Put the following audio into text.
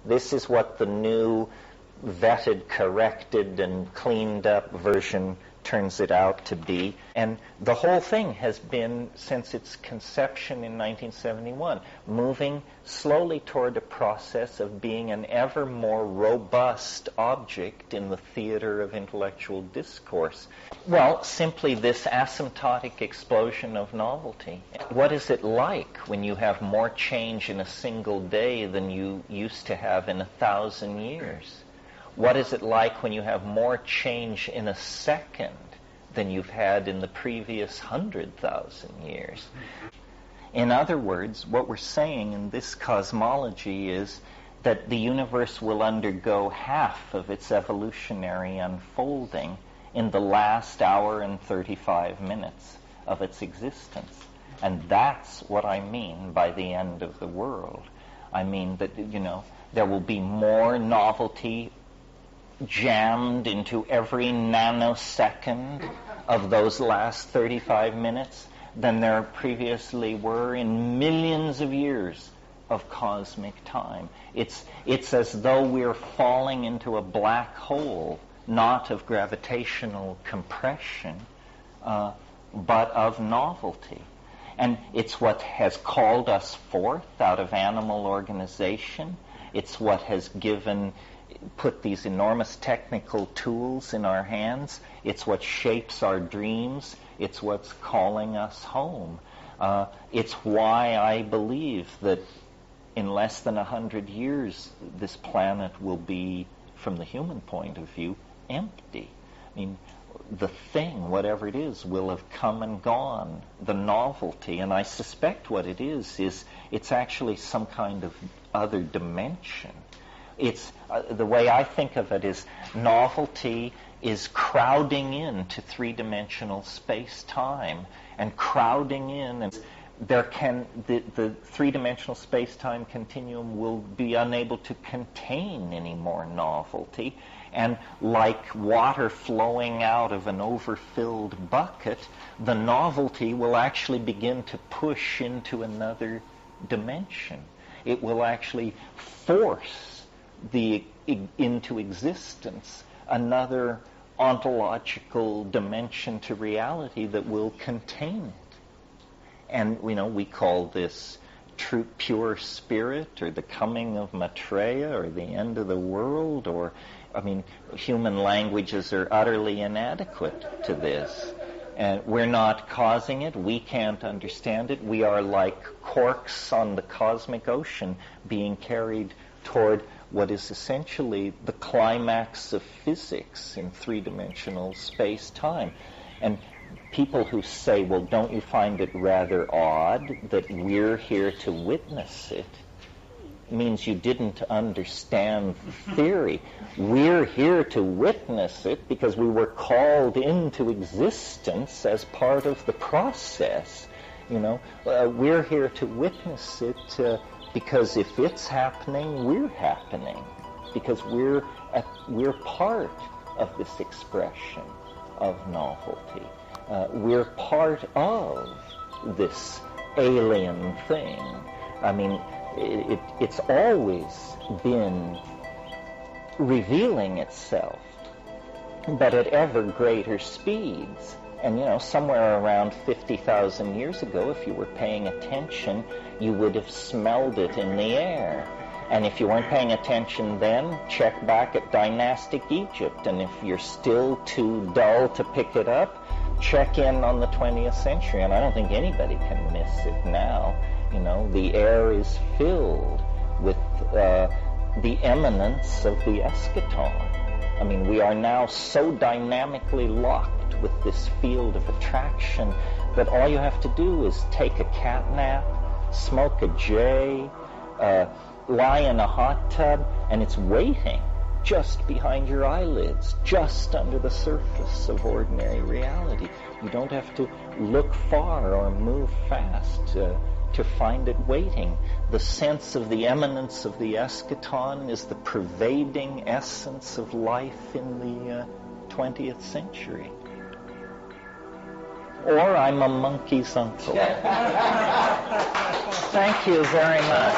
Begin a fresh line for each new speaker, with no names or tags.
This is what the new vetted, corrected, and cleaned up version turns it out to be. And the whole thing has been, since its conception in 1971, moving slowly toward a process of being an ever more robust object in the theater of intellectual discourse. Well, simply this asymptotic explosion of novelty. What is it like when you have more change in a single day than you used to have in 1,000 years? What is it like when you have more change in a second than you've had in the previous 100,000 years? In other words, what we're saying in this cosmology is that the universe will undergo half of its evolutionary unfolding in the last hour and 35 minutes of its existence. And that's what I mean by the end of the world. I mean that, there will be more novelty jammed into every nanosecond of those last 35 minutes than there previously were in millions of years of cosmic time. It's as though we're falling into a black hole, not of gravitational compression, but of novelty. And it's what has called us forth out of animal organization. It's what has put these enormous technical tools in our hands. It's what shapes our dreams. It's what's calling us home. It's why I believe that in less than 100 years, this planet will be, from the human point of view, empty. I mean, the thing, whatever it is, will have come and gone. The novelty, and I suspect what it is it's actually some kind of other dimension. It's the way I think of it is novelty is crowding into three-dimensional space-time, and crowding in, and the three-dimensional space-time continuum will be unable to contain any more novelty, and like water flowing out of an overfilled bucket, the novelty will actually begin to push into another dimension. It will actually force into existence another ontological dimension to reality that will contain it. And we call this true pure spirit, or the coming of Maitreya, or the end of the world, or human languages are utterly inadequate to this. And we're not causing it. We can't understand it. We are like corks on the cosmic ocean being carried toward what is essentially the climax of physics in three-dimensional space-time. And people who say, well, don't you find it rather odd that we're here to witness it, means you didn't understand theory. We're here to witness it because we were called into existence as part of the process. We're here to witness it because if it's happening, we're happening, because we're part of this expression of novelty. We're part of this alien thing. It's always been revealing itself, but at ever greater speeds. And, somewhere around 50,000 years ago, if you were paying attention, you would have smelled it in the air. And if you weren't paying attention then, check back at dynastic Egypt. And if you're still too dull to pick it up, check in on the 20th century. And I don't think anybody can miss it now. The air is filled with the eminence of the Eschaton. We are now so dynamically locked with this field of attraction that all you have to do is take a cat nap, smoke a J, lie in a hot tub, and it's waiting just behind your eyelids, just under the surface of ordinary reality. You don't have to look far or move fast to find it waiting. The sense of the eminence of the Eschaton is the pervading essence of life in the 20th century. Or I'm a monkey's uncle. Thank you very much.